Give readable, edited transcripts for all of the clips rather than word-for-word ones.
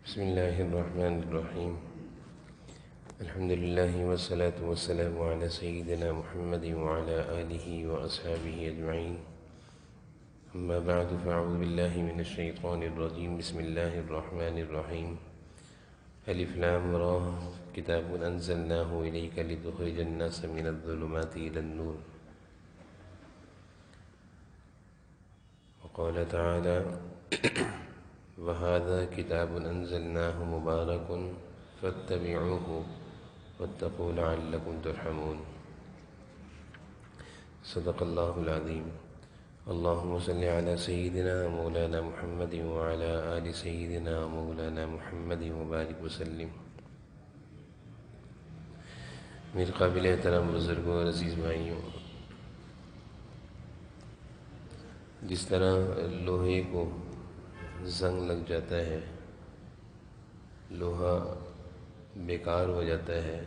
بسم الله الرحمن الرحيم. الحمد لله والصلاة والسلام على سيدنا محمد وعلى آله وأصحابه أجمعين. أما بعد فأعوذ بالله من الشيطان الرجيم. بسم الله الرحمن الرحيم. ألف لام را كتاب أنزلناه إليك لتخرج الناس من الظلمات إلى النور. وقال تعالى وهذا كتاب أنزلناه مبارك فاتبعوه واتقوا لعلكم ترحمون. صدق الله العظيم. اللهم صل على سيدنا مولانا محمد وعلى آل سيدنا مولانا محمد وبارك وسلم. میرے قابل احترام بزرگوں اور عزیز بھائیوں، جس طرح لوہے کو زنگ لگ جاتا ہے، لوہا بیکار ہو جاتا ہے،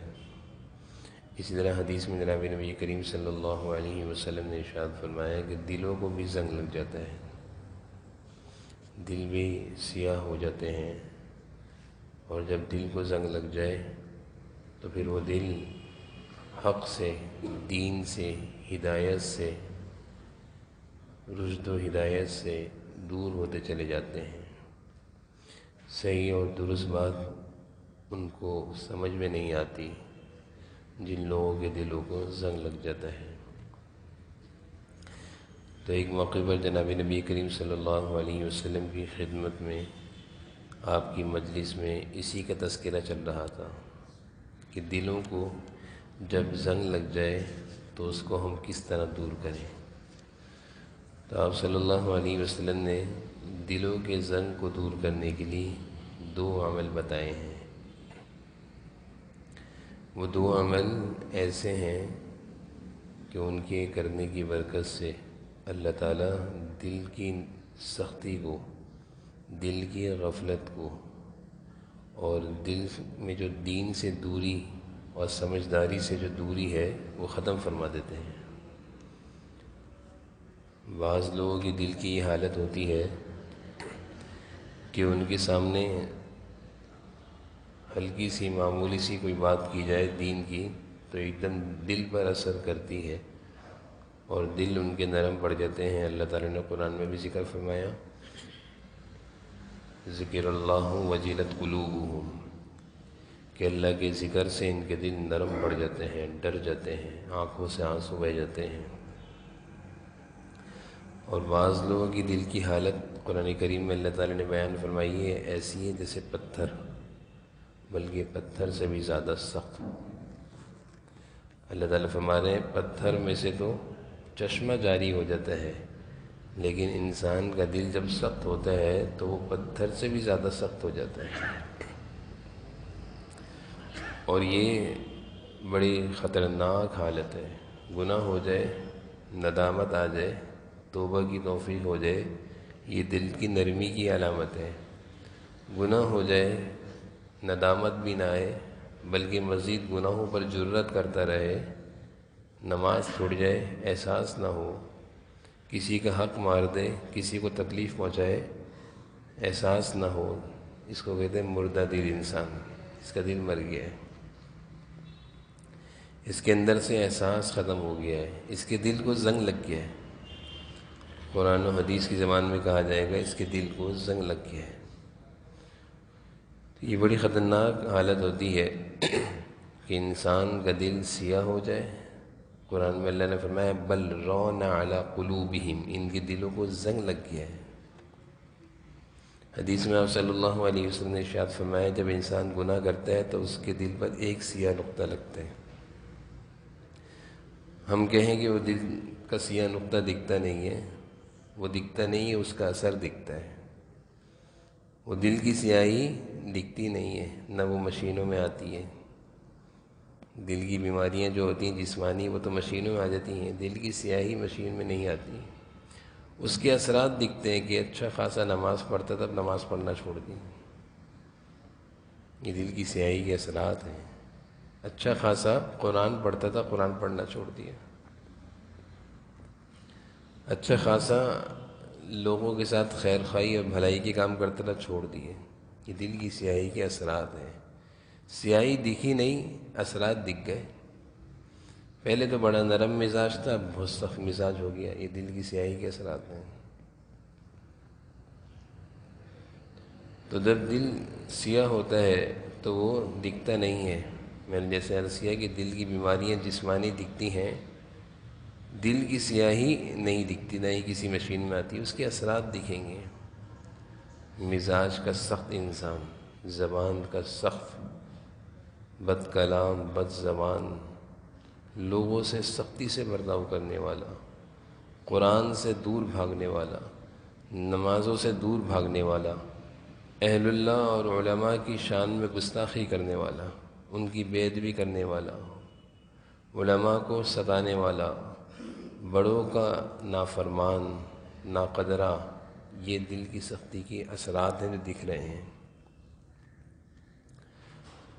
اسی طرح حدیث میں جناب نبی کریم صلی اللہ علیہ وسلم نے ارشاد فرمایا کہ دلوں کو بھی زنگ لگ جاتا ہے، دل بھی سیاہ ہو جاتے ہیں، اور جب دل کو زنگ لگ جائے تو پھر وہ دل حق سے، دین سے، ہدایت سے، رشد و ہدایت سے دور ہوتے چلے جاتے ہیں. صحیح اور درست بات ان کو سمجھ میں نہیں آتی جن لوگوں کے دلوں کو زنگ لگ جاتا ہے. تو ایک موقع پر جناب نبی کریم صلی اللہ علیہ وسلم کی خدمت میں، آپ کی مجلس میں اسی کا تذکرہ چل رہا تھا کہ دلوں کو جب زنگ لگ جائے تو اس کو ہم کس طرح دور کریں. تو آپ صلی اللہ علیہ وسلم نے دلوں کے زنگ کو دور کرنے کے لیے 2 عمل بتائے ہیں. وہ 2 عمل ایسے ہیں کہ ان کے کرنے کی برکت سے اللہ تعالیٰ دل کی سختی کو، دل کی غفلت کو، اور دل میں جو دین سے دوری اور سمجھداری سے جو دوری ہے وہ ختم فرما دیتے ہیں. بعض لوگوں کی دل کی یہ حالت ہوتی ہے کہ ان کے سامنے ہلکی سی معمولی سی کوئی بات کی جائے دین کی تو ایک دم دل پر اثر کرتی ہے اور دل ان کے نرم پڑ جاتے ہیں. اللہ تعالیٰ نے قرآن میں بھی ذکر فرمایا، ذکر اللہ وجلت قلوبہم، کہ اللہ کے ذکر سے ان کے دل نرم پڑ جاتے ہیں، ڈر جاتے ہیں، آنکھوں سے آنسو بہہ جاتے ہیں. اور بعض لوگوں کی دل کی حالت قرآن کریم میں اللہ تعالیٰ نے بیان فرمائی ہے، ایسی ہے جیسے پتھر، بلکہ پتھر سے بھی زیادہ سخت. اللہ تعالیٰ فرما رہے ہیں پتھر میں سے تو چشمہ جاری ہو جاتا ہے، لیکن انسان کا دل جب سخت ہوتا ہے تو وہ پتھر سے بھی زیادہ سخت ہو جاتا ہے. اور یہ بڑی خطرناک حالت ہے. گناہ ہو جائے، ندامت آ جائے، توبہ کی توفیق ہو جائے، یہ دل کی نرمی کی علامت ہے. گناہ ہو جائے، ندامت بھی نہ آئے، بلکہ مزید گناہوں پر جرأت کرتا رہے، نماز چھوڑ جائے، احساس نہ ہو، کسی کا حق مار دے، کسی کو تکلیف پہنچائے، احساس نہ ہو، اس کو کہتے ہیں مردہ دل انسان، اس کا دل مر گیا ہے، اس کے اندر سے احساس ختم ہو گیا ہے، اس کے دل کو زنگ لگ گیا ہے. قرآن و حدیث کی زبان میں کہا جائے گا اس کے دل کو زنگ لگ گیا ہے. یہ بڑی خطرناک حالت ہوتی ہے کہ انسان کا دل سیاہ ہو جائے. قرآن میں اللہ نے فرمایا بل ران علی قلوبہم، ان کے دلوں کو زنگ لگ گیا ہے. حدیث میں آپ صلی اللہ علیہ وسلم نے ارشاد فرمایا جب انسان گناہ کرتا ہے تو اس کے دل پر ایک سیاہ نقطہ لگتا ہے. ہم کہیں کہ وہ دل کا سیاہ نقطہ دکھتا نہیں ہے، وہ دکھتا نہیں ہے، اس کا اثر دکھتا ہے. وہ دل کی سیاہی دکھتی نہیں ہے، نہ وہ مشینوں میں آتی ہے. دل کی بیماریاں جو ہوتی ہیں جسمانی وہ تو مشینوں میں آ جاتی ہیں، دل کی سیاہی مشین میں نہیں آتی. اس کے اثرات دکھتے ہیں کہ اچھا خاصا نماز پڑھتا تھا، اب نماز پڑھنا چھوڑ دی. یہ دل کی سیاہی کے اثرات ہیں. اچھا خاصا قرآن پڑھتا تھا، قرآن پڑھنا چھوڑ دیا. اچھا خاصا لوگوں کے ساتھ خیر خواہی اور بھلائی کے کام کرتا تھا، چھوڑ دیے. یہ دل کی سیاہی کے اثرات ہیں۔ سیاہی دکھی نہیں، اثرات دکھ گئے۔ پہلے تو بڑا نرم مزاج تھا، اب بہت سخت مزاج ہو گیا، یہ دل کی سیاہی کے اثرات ہیں۔ تو جب دل سیاہ ہوتا ہے تو وہ دکھتا نہیں ہے۔ میں نے جیسے عرض کیا کہ دل کی بیماریاں جسمانی دکھتی ہیں، دل کی سیاہی نہیں دکھتی، نہ ہی کسی مشین میں آتی، اس کے اثرات دکھیں گے۔ مزاج کا سخت انسان، زبان کا سخت، بد کلام، بد زبان، لوگوں سے سختی سے برتاؤ کرنے والا، قرآن سے دور بھاگنے والا، نمازوں سے دور بھاگنے والا، اہل اللہ اور علماء کی شان میں گستاخی کرنے والا، ان کی بے ادبی کرنے والا، علماء کو ستانے والا، بڑوں کا نافرمان، ناقدرہ، یہ دل کی سختی کے اثرات ہیں جو دکھ رہے ہیں۔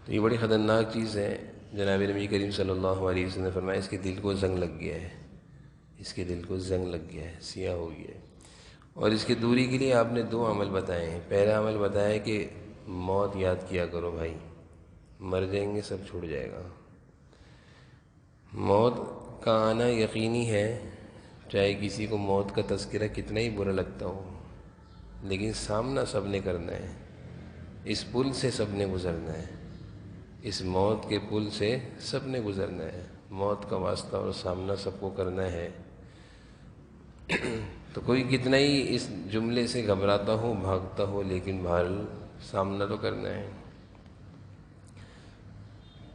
تو یہ بڑی خطرناک چیز ہے۔ جناب نبی کریم صلی اللہ علیہ وسلم نے فرمایا اس کے دل کو زنگ لگ گیا ہے، اس کے دل کو زنگ لگ گیا ہے، سیاہ ہو گیا ہے۔ اور اس کی دوری کے لیے آپ نے 2 عمل بتائے ہیں۔ پہلا عمل بتایا کہ موت یاد کیا کرو بھائی، مر جائیں گے سب چھوٹ جائے گا۔ موت کا آنا یقینی ہے، چاہے کسی کو موت کا تذکرہ کتنا ہی برا لگتا ہو، لیکن سامنا سب نے کرنا ہے، اس پل سے سب نے گزرنا ہے، اس موت کے پل سے سب نے گزرنا ہے، موت کا واسطہ اور سامنا سب کو کرنا ہے۔ تو کوئی کتنا ہی اس جملے سے گھبراتا ہو، بھاگتا ہو، لیکن بہرحال سامنا تو کرنا ہے۔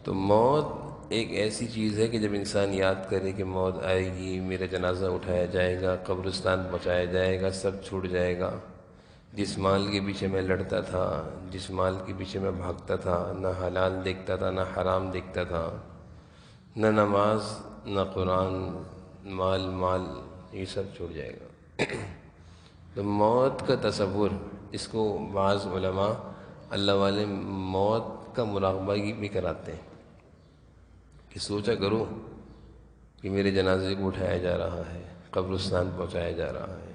تو موت ایک ایسی چیز ہے کہ جب انسان یاد کرے کہ موت آئے گی، میرا جنازہ اٹھایا جائے گا، قبرستان پہنچایا جائے گا، سب چھوٹ جائے گا، جس مال کے پیچھے میں لڑتا تھا، جس مال کے پیچھے میں بھاگتا تھا، نہ حلال دیکھتا تھا نہ حرام دیکھتا تھا، نہ نماز نہ قرآن، مال مال، یہ سب چھوٹ جائے گا۔ تو موت کا تصور، اس کو بعض علماء اللہ والے موت کا مراقبہ بھی کراتے ہیں کہ سوچا کرو کہ میرے جنازے کو اٹھایا جا رہا ہے، قبرستان پہنچایا جا رہا ہے۔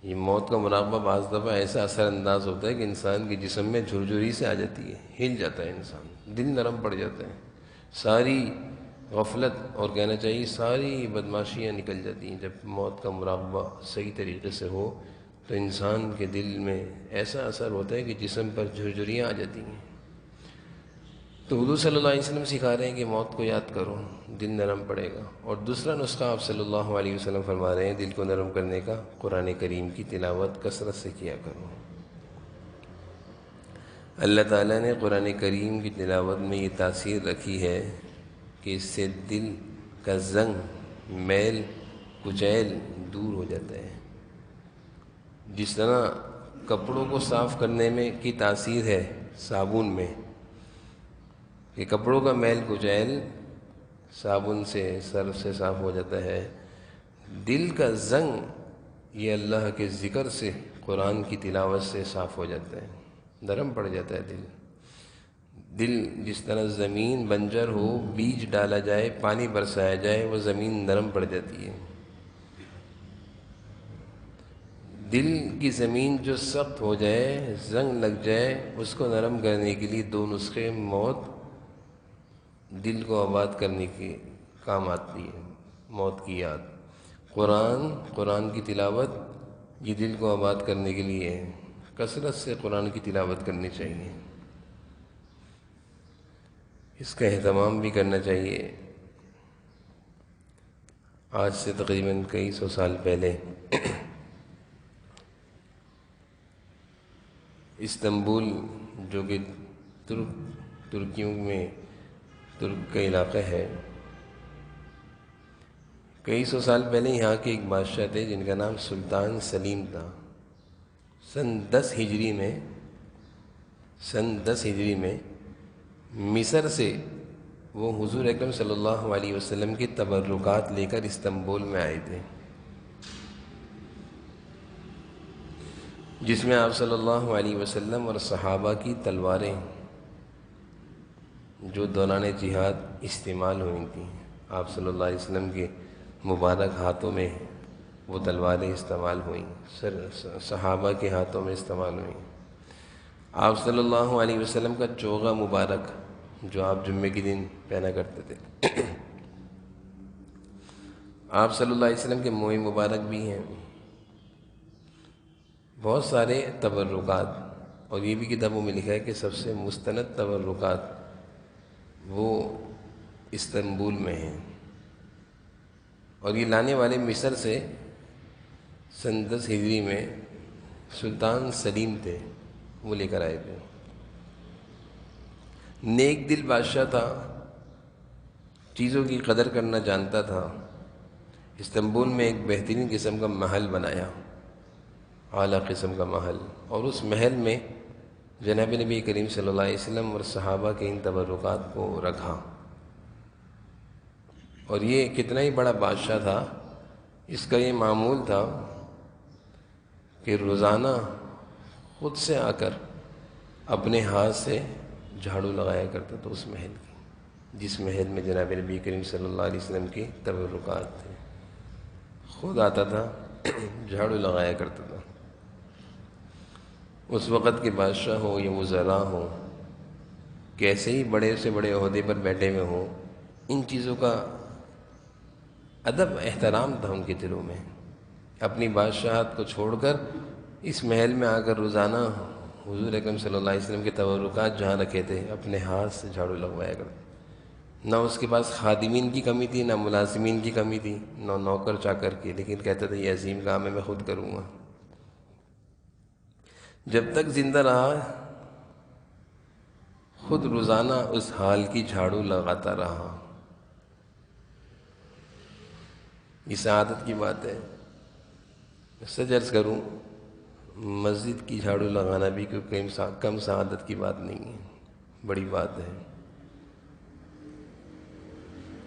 یہ موت کا مراقبہ بعض دفعہ ایسا اثر انداز ہوتا ہے کہ انسان کے جسم میں جھرجھری سے آ جاتی ہے، ہل جاتا ہے انسان، دل نرم پڑ جاتا ہے، ساری غفلت اور کہنا چاہیے ساری بدماشیاں نکل جاتی ہیں۔ جب موت کا مراقبہ صحیح طریقے سے ہو تو انسان کے دل میں ایسا اثر ہوتا ہے کہ جسم پر جھرجھریاں آ جاتی ہیں۔ تو حضور صلی اللہ علیہ وسلم سکھا رہے ہیں کہ موت کو یاد کرو، دل نرم پڑے گا۔ اور دوسرا نسخہ آپ صلی اللہ علیہ وسلم فرما رہے ہیں دل کو نرم کرنے کا، قرآن کریم کی تلاوت کثرت سے کیا کرو۔ اللہ تعالیٰ نے قرآن کریم کی تلاوت میں یہ تاثیر رکھی ہے کہ اس سے دل کا زنگ، میل کچیل دور ہو جاتا ہے۔ جس طرح کپڑوں کو صاف کرنے میں کی تاثیر ہے صابن میں، کہ کپڑوں کا میل کچیل صابن سے، سرف سے صاف ہو جاتا ہے، دل کا زنگ یہ اللہ کے ذکر سے، قرآن کی تلاوت سے صاف ہو جاتا ہے، نرم پڑ جاتا ہے دل۔ دل جس طرح زمین بنجر ہو، بیج ڈالا جائے، پانی برسایا جائے، وہ زمین نرم پڑ جاتی ہے۔ دل کی زمین جو سخت ہو جائے، زنگ لگ جائے، اس کو نرم کرنے کے لیے 2 نسخے، موت دل کو آباد کرنے کے کام آتی ہے، موت کی یاد، قرآن کی تلاوت یہ دل کو آباد کرنے کے لیے ہے، کثرت سے قرآن کی تلاوت کرنی چاہیے، اس کا اہتمام بھی کرنا چاہیے۔ آج سے تقریباً کئی سو سال پہلے استنبول، جو کہ ترکیوں میں ترک کا علاقہ ہے، کئی سو سال پہلے یہاں کے ایک بادشاہ تھے جن کا نام سلطان سلیم تھا۔ سن 10 ہجری میں مصر سے وہ حضور اکرم صلی اللہ علیہ وسلم کی تبرکات لے کر استنبول میں آئے تھے، جس میں آپ صلی اللہ علیہ وسلم اور صحابہ کی تلواریں جو دوران جہاد استعمال ہوئی تھیں، آپ صلی اللہ علیہ وسلم کے مبارک ہاتھوں میں وہ تلواریں استعمال ہوئیں، صحابہ کے ہاتھوں میں استعمال ہوئیں، آپ صلی اللہ علیہ وسلم کا چوغا مبارک جو آپ جمعے کے دن پہنا کرتے تھے، آپ صلی اللہ علیہ وسلم کے موئے مبارک بھی ہیں، بہت سارے تبرکات، اور یہ بھی کتابوں میں لکھا ہے کہ سب سے مستند تبرکات وہ استنبول میں ہیں، اور یہ لانے والے مصر سے سن 10 ہجری میں سلطان سلیم تھے، وہ لے کر آئے تھے۔ نیک دل بادشاہ تھا، چیزوں کی قدر کرنا جانتا تھا۔ استنبول میں ایک بہترین قسم کا محل بنایا، اعلیٰ قسم کا محل، اور اس محل میں جناب نبی کریم صلی اللہ علیہ وسلم اور صحابہ کے ان تبرکات کو رکھا۔ اور یہ کتنا ہی بڑا بادشاہ تھا، اس کا یہ معمول تھا کہ روزانہ خود سے آ کر اپنے ہاتھ سے جھاڑو لگایا کرتا تھا اس محل کی، جس محل میں جناب نبی کریم صلی اللہ علیہ وسلم کی تبرکات تھے۔ خود آتا تھا، جھاڑو لگایا کرتا تھا۔ اس وقت کے بادشاہ ہوں یا وزراء ہوں، کیسے ہی بڑے سے بڑے عہدے پر بیٹھے ہوئے ہوں، ان چیزوں کا ادب احترام تھا ان کے دلوں میں۔ اپنی بادشاہت کو چھوڑ کر اس محل میں آ کر روزانہ حضور اکرم صلی اللہ علیہ وسلم کے تبرکات جہاں رکھے تھے، اپنے ہاتھ سے جھاڑو لگوایا کرتے۔ نہ اس کے پاس خادمین کی کمی تھی، نہ ملازمین کی کمی تھی، نہ نوکر چاکر کی، لیکن کہتا تھا یہ عظیم کام ہے، میں خود کروں گا۔ جب تک زندہ رہا خود روزانہ اس حال کی جھاڑو لگاتا رہا۔ یہ سعادت کی بات ہے۔ میں سچ عرض کروں، مسجد کی جھاڑو لگانا بھی کوئی کم سعادت کی بات نہیں ہے، بڑی بات ہے۔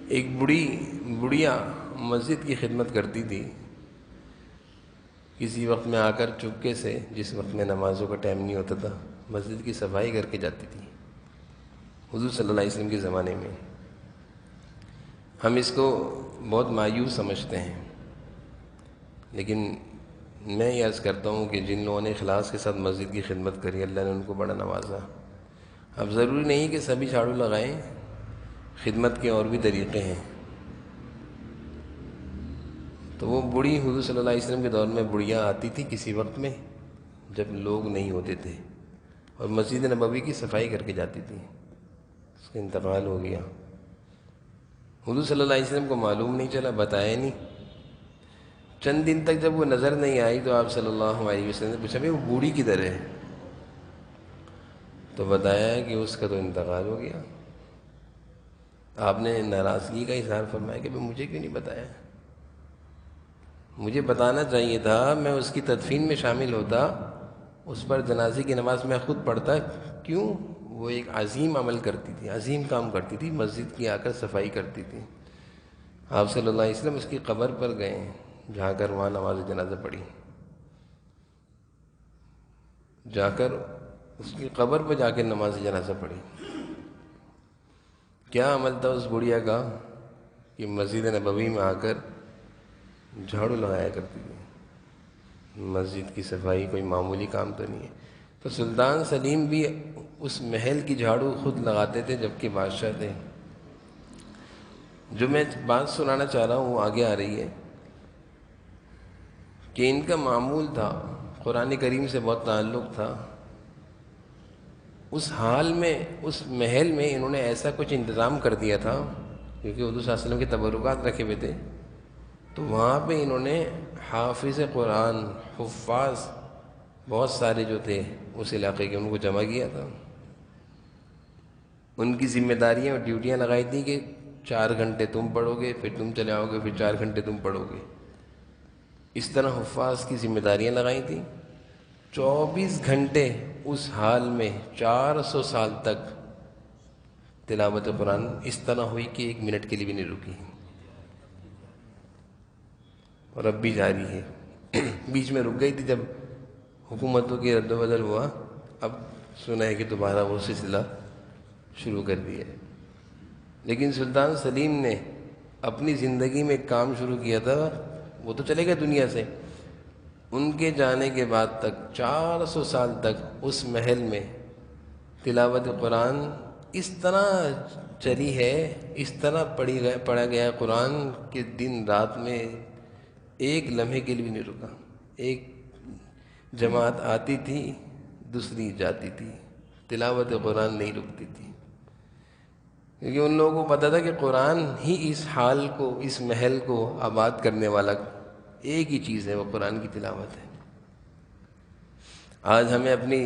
ایک بڑھیا مسجد کی خدمت کرتی تھی، کسی وقت میں آ کر چپکے سے، جس وقت میں نمازوں کا ٹائم نہیں ہوتا تھا، مسجد کی صفائی کر کے جاتی تھی حضور صلی اللہ علیہ وسلم کے زمانے میں۔ ہم اس کو بہت مایوس سمجھتے ہیں، لیکن میں یہ عرض کرتا ہوں کہ جن لوگوں نے اخلاص کے ساتھ مسجد کی خدمت کری، اللہ نے ان کو بڑا نوازا۔ اب ضروری نہیں کہ سبھی جھاڑو لگائیں، خدمت کے اور بھی طریقے ہیں۔ تو وہ بوڑھی حضور صلی اللہ علیہ وسلم کے دور میں بڑھیا آتی تھی کسی وقت میں جب لوگ نہیں ہوتے تھے، اور مسجد نبوی کی صفائی کر کے جاتی تھی۔ اس کا انتقال ہو گیا، حضور صلی اللہ علیہ وسلم کو معلوم نہیں چلا، بتایا نہیں۔ چند دن تک جب وہ نظر نہیں آئی تو آپ صلی اللہ علیہ وسلم نے پوچھا بھائی وہ بوڑھی کدھر ہے؟ تو بتایا کہ اس کا تو انتقال ہو گیا۔ آپ نے ناراضگی کا اظہار فرمایا کہ مجھے کیوں نہیں بتایا؟ مجھے بتانا چاہیے تھا، میں اس کی تدفین میں شامل ہوتا، اس پر جنازے کی نماز میں خود پڑھتا۔ کیوں؟ وہ ایک عظیم عمل کرتی تھی، عظیم کام کرتی تھی، مسجد کی آ کر صفائی کرتی تھی۔ آپ صلی اللہ علیہ وسلم اس کی قبر پر گئے، جا کر وہاں نماز جنازہ پڑھی، جا کر اس کی قبر پر جا کے نماز جنازہ پڑھی۔ کیا عمل تھا اس بڑھیا کا کہ مسجد نبوی میں آ کر جھاڑو لگایا کرتی تھی۔ مسجد کی صفائی کوئی معمولی کام تو نہیں ہے۔ تو سلطان سلیم بھی اس محل کی جھاڑو خود لگاتے تھے جبکہ بادشاہ تھے۔ جو میں بات سنانا چاہ رہا ہوں وہ آگے آ رہی ہے کہ ان کا معمول تھا، قرآن کریم سے بہت تعلق تھا۔ اس حال میں، اس محل میں انہوں نے ایسا کچھ انتظام کر دیا تھا، کیونکہ حضور صلی اللہ علیہ وسلم کے تبرکات رکھے ہوئے تھے، تو وہاں پہ انہوں نے حافظ قرآن، حفاظ بہت سارے جو تھے اس علاقے کے، ان کو جمع کیا تھا۔ ان کی ذمہ داریاں اور ڈیوٹیاں لگائی تھیں کہ 4 گھنٹے تم پڑھو گے، پھر تم چلے آؤ گے، پھر 4 گھنٹے تم پڑھو گے۔ اس طرح حفاظ کی ذمہ داریاں لگائی تھیں۔ 24 گھنٹے اس حال میں 400 سال تک تلاوت قرآن اس طرح ہوئی کہ 1 منٹ کے لیے بھی نہیں رکی، اور اب بھی جاری ہے۔ بیچ میں رک گئی تھی جب حکومتوں کی رد و بدل ہوا، اب سنا ہے کہ دوبارہ وہ سلسلہ شروع کر دیا ہے۔ لیکن سلطان سلیم نے اپنی زندگی میں ایک کام شروع کیا تھا، وہ تو چلے گئے دنیا سے، ان کے جانے کے بعد تک 400 سال تک اس محل میں تلاوت قرآن اس طرح چلی ہے، اس طرح پڑھا گیا قرآن کہ دن رات میں ایک لمحے کے لیے بھی نہیں رکا۔ ایک جماعت آتی تھی، دوسری جاتی تھی، تلاوت قرآن نہیں رکتی تھی، کیونکہ ان لوگوں کو پتہ تھا کہ قرآن ہی اس حال کو، اس محل کو آباد کرنے والا ایک ہی چیز ہے، وہ قرآن کی تلاوت ہے۔ آج ہمیں اپنی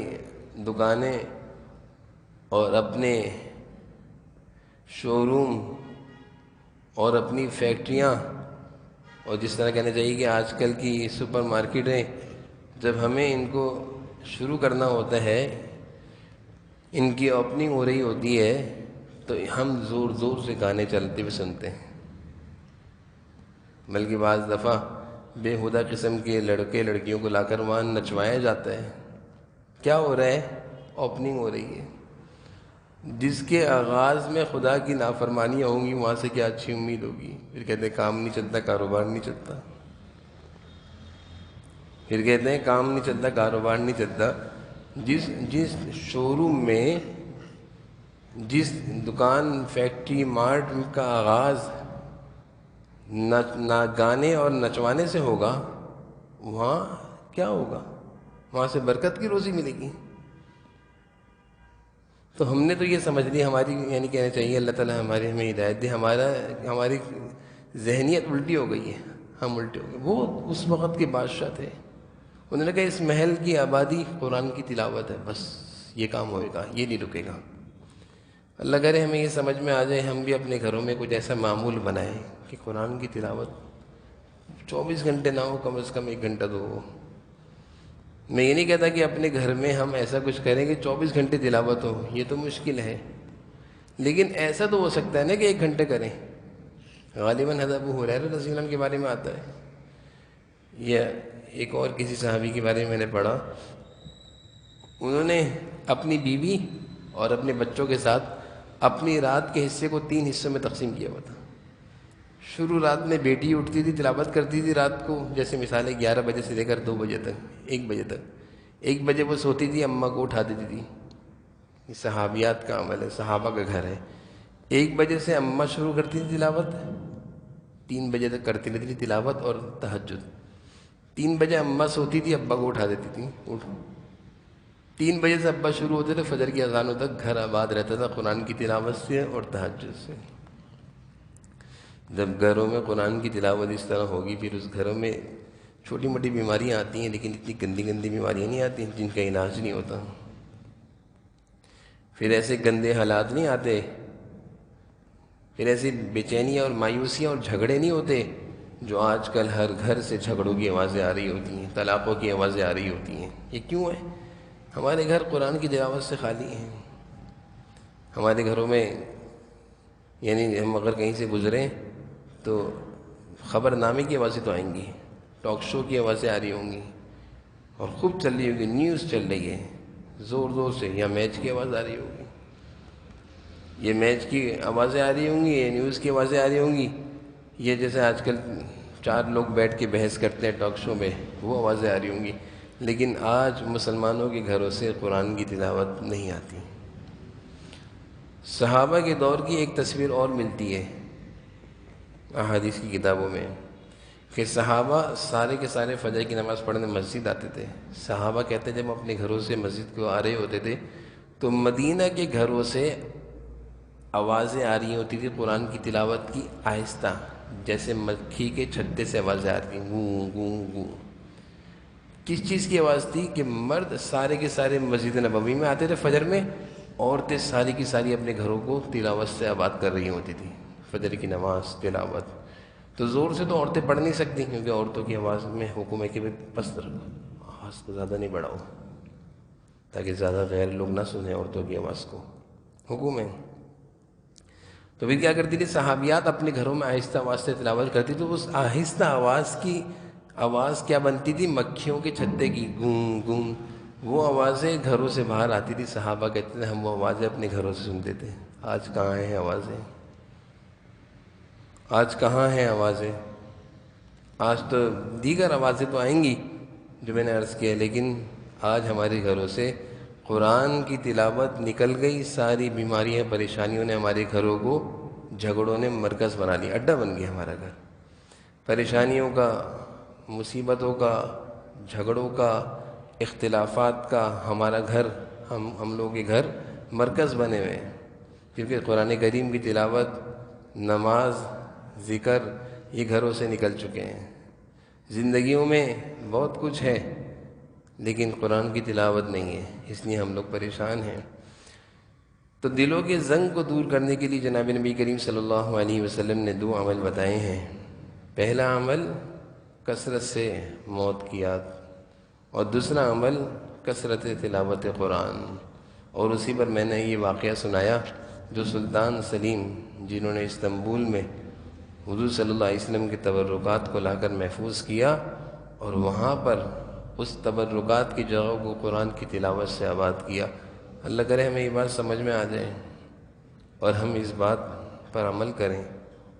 دکانیں اور اپنے شو روم اور اپنی فیکٹریاں، اور جس طرح کہنا چاہیے کہ آج کل کی سپر مارکیٹیں، جب ہمیں ان کو شروع کرنا ہوتا ہے، ان کی اوپننگ ہو رہی ہوتی ہے، تو ہم زور زور سے گانے چلتے ہوئے سنتے ہیں، بلکہ بعض دفعہ بےہودہ قسم کے لڑکے لڑکیوں کو لا کر وہاں نچوایا جاتا ہے۔ کیا ہو رہا ہے؟ اوپننگ ہو رہی ہے۔ جس کے آغاز میں خدا کی نافرمانیاں ہوں گی، وہاں سے کیا اچھی امید ہوگی؟ پھر کہتے ہیں کام نہیں چلتا، کاروبار نہیں چلتا، پھر کہتے ہیں کام نہیں چلتا، کاروبار نہیں چلتا۔ جس شو روم میں، جس دکان، فیکٹری، مارٹ کا آغاز نہ گانے اور نچوانے سے ہوگا، وہاں کیا ہوگا؟ وہاں سے برکت کی روزی ملے گی۔ تو ہم نے تو یہ سمجھ لی، ہماری یعنی کہنا چاہیے اللہ تعالیٰ ہمیں ہدایت دے، ہماری ذہنیت الٹی ہو گئی ہے، ہم الٹے ہو گئے۔ وہ اس وقت کے بادشاہ تھے، انہوں نے کہا اس محل کی آبادی قرآن کی تلاوت ہے، بس یہ کام ہوئے گا، یہ نہیں رکے گا۔ اللہ کرے ہمیں یہ سمجھ میں آ جائے، ہم بھی اپنے گھروں میں کچھ ایسا معمول بنائیں کہ قرآن کی تلاوت 24 گھنٹے نہ ہو، کم از کم 1 گھنٹہ تو ہو۔ میں یہ نہیں کہتا کہ اپنے گھر میں ہم ایسا کچھ کریں کہ 24 گھنٹے تلاوت ہو، یہ تو مشکل ہے، لیکن ایسا تو ہو سکتا ہے نا کہ 1 گھنٹے کریں۔ غالباً حضرت ابو ہریرہ رضی اللہ عنہ کے بارے میں آتا ہے، یا ایک اور کسی صحابی کے بارے میں میں نے پڑھا، انہوں نے اپنی بیوی اور اپنے بچوں کے ساتھ اپنی رات کے حصے کو 3 حصوں میں تقسیم کیا ہوا تھا۔ شروع رات میں بیٹی اٹھتی تھی، تلاوت کرتی تھی رات کو، جیسے مثال ہے 11 بجے سے لے کر 2 بجے تک، 1 بجے تک۔ 1 بجے وہ سوتی تھی، اماں کو اٹھا دیتی تھی۔ یہ صحابیات کا عمل ہے، صحابہ کا گھر ہے۔ 1 بجے سے اماں شروع کرتی تھی تلاوت، 3 بجے تک کرتی رہتی تھی تلاوت اور تہجد۔ 3 بجے اماں سوتی تھی، ابا کو اٹھا دیتی تھی، اٹھو۔ 3 بجے سے ابا شروع ہوتے تھے، فجر کی اذانوں تک گھر آباد رہتا تھا قرآن کی تلاوت سے اور تہجد سے۔ جب گھروں میں قرآن کی تلاوت اس طرح ہوگی، پھر اس گھروں میں چھوٹی موٹی بیماریاں آتی ہیں، لیکن اتنی گندی گندی بیماریاں نہیں آتی جن کا علاج نہیں ہوتا۔ پھر ایسے گندے حالات نہیں آتے، پھر ایسی بے چینیاں اور مایوسیاں اور جھگڑے نہیں ہوتے جو آج کل ہر گھر سے جھگڑوں کی آوازیں آ رہی ہوتی ہیں، طلاقوں کی آوازیں آ رہی ہوتی ہیں۔ یہ کیوں ہے؟ ہمارے گھر قرآن کی تلاوت سے خالی ہیں۔ ہمارے گھروں میں یعنی ہم اگر کہیں سے گزریں تو خبر نامے کی آوازیں تو آئیں گی، ٹاک شو کی آوازیں آ رہی ہوں گی، اور خوب چل رہی ہوگی، نیوز چل رہی ہے زور زور سے، یا میچ کی آواز آ رہی ہوگی، یہ میچ کی آوازیں آ رہی ہوں گی، یہ نیوز کی آوازیں آ رہی ہوں گی، یہ جیسے آج کل 4 لوگ بیٹھ کے بحث کرتے ہیں ٹاک شو میں، وہ آوازیں آ رہی ہوں گی۔ لیکن آج مسلمانوں کے گھروں سے قرآن کی تلاوت نہیں آتی۔ صحابہ کے دور کی ایک تصویر اور ملتی ہے احادیث کی کتابوں میں، کہ صحابہ سارے کے سارے فجر کی نماز پڑھنے مسجد آتے تھے۔ صحابہ کہتے ہیں جب ہم اپنے گھروں سے مسجد کو آ رہے ہوتے تھے تو مدینہ کے گھروں سے آوازیں آ رہی ہوتی تھی قرآن کی تلاوت کی، آہستہ، جیسے مکھی کے چھتے سے آوازیں آ رہی ہیں، گوں گوں گوں۔ کس چیز کی آواز تھی؟ کہ مرد سارے کے سارے مسجد نبوی میں آتے تھے فجر میں، عورتیں ساری کی ساری اپنے گھروں کو تلاوت سے آباد کر رہی ہوتی تھی، فجر کی نماز، تلاوت۔ تو زور سے تو عورتیں پڑھ نہیں سکتی، کیونکہ عورتوں کی آواز میں حکم ہے کہ پست رکھو، آواز کو زیادہ نہیں بڑھاؤ، تاکہ زیادہ غیر لوگ نہ سنیں عورتوں کی آواز کو، حکم ہے۔ تو پھر کیا کرتی تھی صحابیات؟ اپنے گھروں میں آہستہ آواز سے تلاوت کرتی، تو اس آہستہ آواز کی آواز کیا بنتی تھی؟ مکھیوں کے چھتے کی، گوں گوں۔ وہ آوازیں گھروں سے باہر آتی تھی، صحابہ کہتے تھے ہم وہ آوازیں اپنے گھروں سے سنتے تھے۔ آج کہاں ہیں آوازیں؟ آج کہاں ہیں آوازیں؟ آج تو دیگر آوازیں تو آئیں گی جو میں نے عرض کیا، لیکن آج ہمارے گھروں سے قرآن کی تلاوت نکل گئی، ساری بیماریاں پریشانیوں نے ہمارے گھروں کو، جھگڑوں نے مرکز بنا لیا، اڈا بن گیا ہمارا گھر، پریشانیوں کا، مصیبتوں کا، جھگڑوں کا، اختلافات کا ہمارا گھر، ہم لوگوں کے گھر مرکز بنے ہوئے ہیں، کیونکہ قرآن کریم کی تلاوت، نماز، ذکر یہ گھروں سے نکل چکے ہیں۔ زندگیوں میں بہت کچھ ہے لیکن قرآن کی تلاوت نہیں ہے، اس لیے ہم لوگ پریشان ہیں۔ تو دلوں کے زنگ کو دور کرنے کے لیے جناب نبی کریم صلی اللہ علیہ وسلم نے 2 عمل بتائے ہیں۔ پہلا عمل کثرت سے موت کی یاد، اور دوسرا عمل کثرت تلاوت قرآن۔ اور اسی پر میں نے یہ واقعہ سنایا جو سلطان سلیم، جنہوں نے استنبول میں حضور صلی اللہ علیہ وسلم کے تبرکات کو لا کر محفوظ کیا، اور وہاں پر اس تبرکات کی جگہوں کو قرآن کی تلاوت سے آباد کیا۔ اللہ کرے ہمیں یہ بات سمجھ میں آ جائے اور ہم اس بات پر عمل کریں،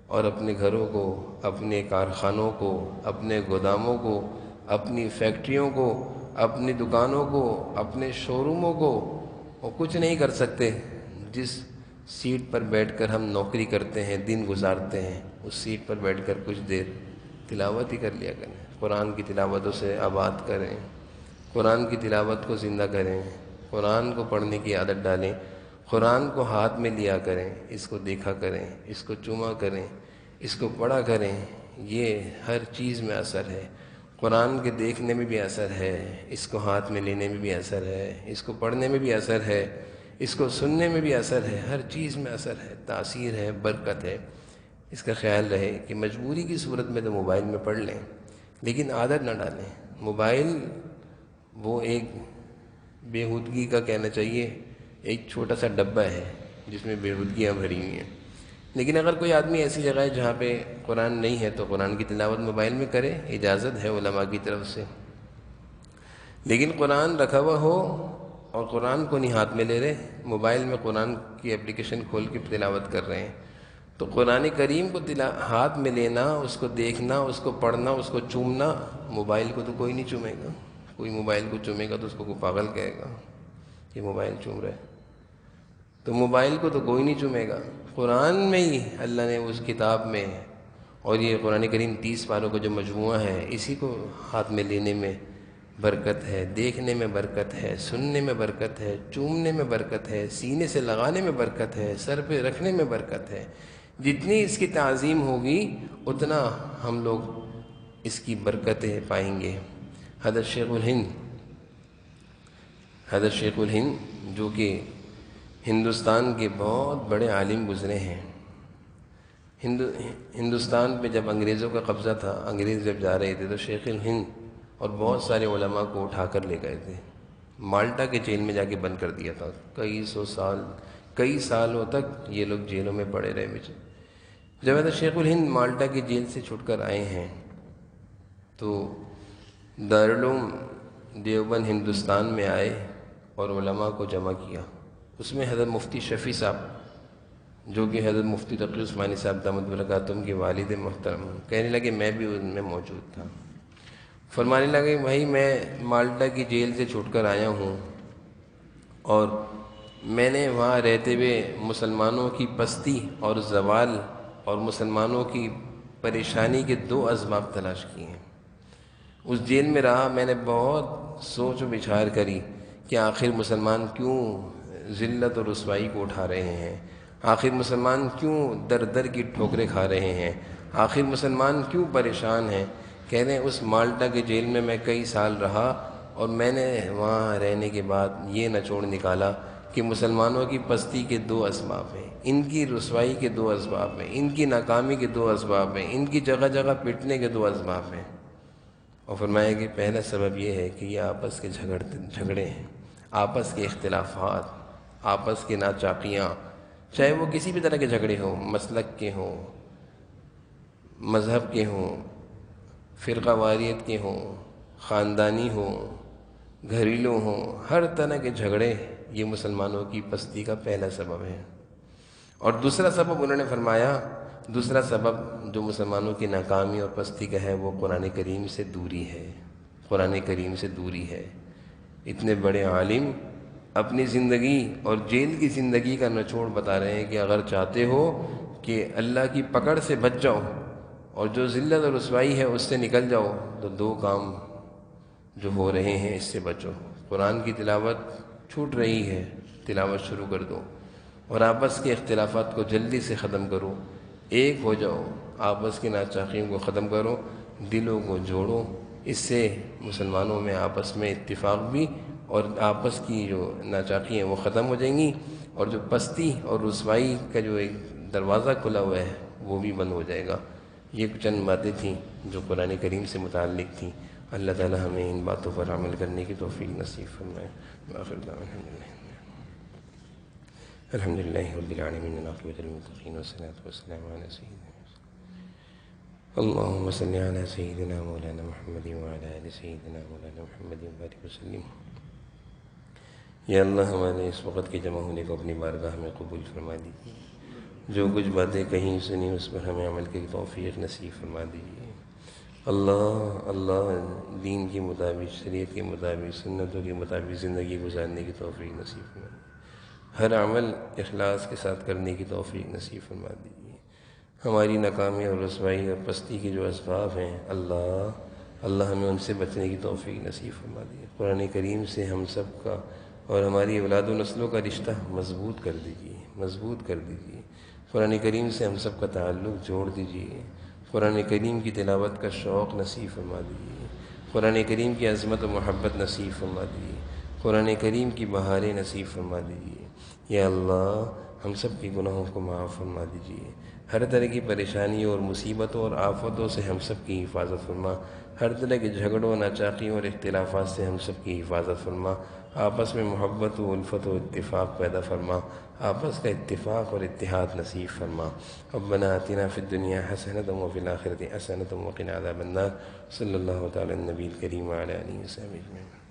اور اپنے گھروں کو، اپنے کارخانوں کو، اپنے گوداموں کو، اپنی فیکٹریوں کو، اپنی دکانوں کو، اپنے شو روموں کو، وہ کچھ نہیں کر سکتے جس سیٹ پر بیٹھ کر ہم نوکری کرتے ہیں، دن گزارتے ہیں، اس سیٹ پر بیٹھ کر کچھ دیر تلاوت ہی کر لیا کریں، قرآن کی تلاوتوں سے آباد کریں، قرآن کی تلاوت کو زندہ کریں، قرآن کو پڑھنے کی عادت ڈالیں، قرآن کو ہاتھ میں لیا کریں، اس کو دیکھا کریں، اس کو چوما کریں، اس کو پڑھا کریں، یہ ہر چیز میں اثر ہے۔ قرآن کے دیکھنے میں بھی اثر ہے، اس کو ہاتھ میں لینے میں بھی اثر ہے، اس کو پڑھنے میں بھی اثر ہے، اس کو سننے میں بھی اثر ہے، ہر چیز میں اثر ہے، تاثیر ہے، برکت ہے۔ اس کا خیال رہے کہ مجبوری کی صورت میں تو موبائل میں پڑھ لیں لیکن عادت نہ ڈالیں۔ موبائل وہ ایک بےہودگی کا کہنا چاہیے، ایک چھوٹا سا ڈبہ ہے جس میں بےہودگیاں بھری ہوئی ہیں، لیکن اگر کوئی آدمی ایسی جگہ ہے جہاں پہ قرآن نہیں ہے تو قرآن کی تلاوت موبائل میں کرے، اجازت ہے علماء کی طرف سے۔ لیکن قرآن رکھا ہوا ہو اور قرآن کو نہیں ہاتھ میں لے رہے، موبائل میں قرآن کی اپلیکیشن کھول کے تلاوت کر رہے ہیں، تو قرآن کریم کو ہاتھ میں لینا، اس کو دیکھنا، اس کو پڑھنا، اس کو چومنا، موبائل کو تو کوئی نہیں چومے گا۔ کوئی موبائل کو چومے گا تو اس کو کوئی پاگل کہے گا کہ موبائل چوم رہے، تو موبائل کو تو کوئی نہیں چومے گا۔ قرآن میں ہی اللہ نے اس کتاب میں، اور یہ قرآن کریم 30 پاروں کا جو مجموعہ ہے، اسی کو ہاتھ میں لینے میں برکت ہے، دیکھنے میں برکت ہے، سننے میں برکت ہے، چومنے میں برکت ہے، سینے سے لگانے میں برکت ہے، سر پہ رکھنے میں برکت ہے۔ جتنی اس کی تعظیم ہوگی اتنا ہم لوگ اس کی برکتیں پائیں گے۔ حضرت شیخ الہند جو کہ ہندوستان کے بہت بڑے عالم گزرے ہیں، ہندوستان پہ جب انگریزوں کا قبضہ تھا، انگریز جب جا رہے تھے تو شیخ الہند اور بہت سارے علماء کو اٹھا کر لے گئے تھے، مالٹا کے جیل میں جا کے بند کر دیا تھا، کئی سالوں تک یہ لوگ جیلوں میں پڑے رہے بچے۔ جب حضرت شیخ الہند مالٹا کی جیل سے چھٹ کر آئے ہیں تو دارالعلوم دیوبند ہندوستان میں آئے اور علماء کو جمع کیا۔ اس میں حضرت مفتی شفیع صاحب جو کہ حضرت مفتی تقی عثمانی صاحب دامت برکاتہم کے والد محترم، کہنے لگے میں بھی ان میں موجود تھا، فرمانے لگے بھائی میں مالٹا کی جیل سے چھوٹ کر آیا ہوں، اور میں نے وہاں رہتے ہوئے مسلمانوں کی پستی اور زوال اور مسلمانوں کی پریشانی کے 2 اسباب تلاش کیے ہیں۔ اس جیل میں رہا، میں نے بہت سوچ و بچار کری کہ آخر مسلمان کیوں ذلت اور رسوائی کو اٹھا رہے ہیں، آخر مسلمان کیوں در در کی ٹھوکریں کھا رہے ہیں، آخر مسلمان کیوں پریشان ہیں۔ کہہ رہے ہیں اس مالٹا کے جیل میں کئی سال رہا، اور میں نے وہاں رہنے کے بعد یہ نچوڑ نکالا کہ مسلمانوں کی پستی کے 2 اسباب ہیں، ان کی رسوائی کے 2 اسباب ہیں، ان کی ناکامی کے 2 اسباب ہیں، ان کی جگہ جگہ پٹنے کے 2 اسباب ہیں۔ اور فرمایا کہ پہلا سبب یہ ہے کہ یہ آپس کے جھگڑے ہیں، آپس کے اختلافات، آپس کے ناچاقیاں، چاہے وہ کسی بھی طرح کے جھگڑے ہوں، مسلک کے ہوں، مذہب کے ہوں، فرقہ واریت کے ہوں، خاندانی ہوں، گھریلو ہوں، ہر طرح کے جھگڑے یہ مسلمانوں کی پستی کا پہلا سبب ہے۔ اور دوسرا سبب انہوں نے فرمایا، دوسرا سبب جو مسلمانوں کی ناکامی اور پستی کا ہے وہ قرآن کریم سے دوری ہے، قرآن کریم سے دوری ہے۔ اتنے بڑے عالم اپنی زندگی اور جیل کی زندگی کا نچوڑ بتا رہے ہیں کہ اگر چاہتے ہو کہ اللہ کی پکڑ سے بچ جاؤ اور جو ذلت اور رسوائی ہے اس سے نکل جاؤ تو دو کام جو ہو رہے ہیں اس سے بچو۔ قرآن کی تلاوت چھوٹ رہی ہے، تلاوت شروع کر دو، اور آپس کے اختلافات کو جلدی سے ختم کرو، ایک ہو جاؤ، آپس کی ناچاقیوں کو ختم کرو، دلوں کو جوڑو۔ اس سے مسلمانوں میں آپس میں اتفاق بھی اور آپس کی جو ناچاقی ہیں وہ ختم ہو جائیں گی، اور جو پستی اور رسوائی کا جو ایک دروازہ کھلا ہوا ہے وہ بھی بند ہو جائے گا۔ یہ چند باتیں تھیں جو قرآن کریم سے متعلق تھیں۔ اللہ تعالی ہمیں ان باتوں پر عمل کرنے کی توفیق نصیب فرمائے۔ وآخر دعوانا الحمد للہ رب العالمین والعاقبۃ للمتقین والصلاۃ والسلام علی سیدنا اللهم صل على سيدنا مولانا محمد وعلى آل سيدنا مولانا محمد وبارك وسلم۔ یا اللہ ہمارے اس وقت کے جمع ہونے کو اپنی بارگاہ میں قبول فرما دیجیے، جو کچھ باتیں کہیں سنی اس پر ہمیں عمل کی توفیق نصیب فرما دیجیے۔ اللہ دین کے مطابق، شریعت کے مطابق، سنتوں کے مطابق زندگی گزارنے کی توفیق نصیب فرما دیجیے، ہر عمل اخلاص کے ساتھ کرنے کی توفیق نصیب فرما دیجیے۔ ہماری ناکامی اور رسوائی اور پستی کے جو اسباب ہیں اللہ ہمیں ان سے بچنے کی توفیق نصیب فرما دیجیے۔ قرآن کریم سے ہم سب کا اور ہماری اولاد و نسلوں کا رشتہ مضبوط کر دیجیے۔ قرآن کریم سے ہم سب کا تعلق جوڑ دیجیے۔ قرآن کریم کی تلاوت کا شوق نصیب فرما دیجیے۔ قرآن کریم کی عظمت و محبت نصیب فرما دیجیے۔ قرآن کریم کی بہاریں نصیب فرما دیجیے۔ یا اللہ ہم سب کے گناہوں کو معاف فرما دیجیے۔ ہر طرح کی پریشانیوں اور مصیبتوں اور آفتوں سے ہم سب کی حفاظت فرما۔ ہر طرح کے جھگڑوں، ناچاقیوں اور اختلافات سے ہم سب کی حفاظت فرما۔ آپس میں محبت و الفت و اتفاق پیدا فرما۔ آپس کا اتفاق اور اتحاد نصیب فرما۔ ربنا آتنا فی الدنیا حسنۃ وفی الآخرۃ حسنۃ وقنا عذاب النار۔ صلی اللہ تعالی علی النبی الکریم وعلی آلہ وصحبہ اجمعین۔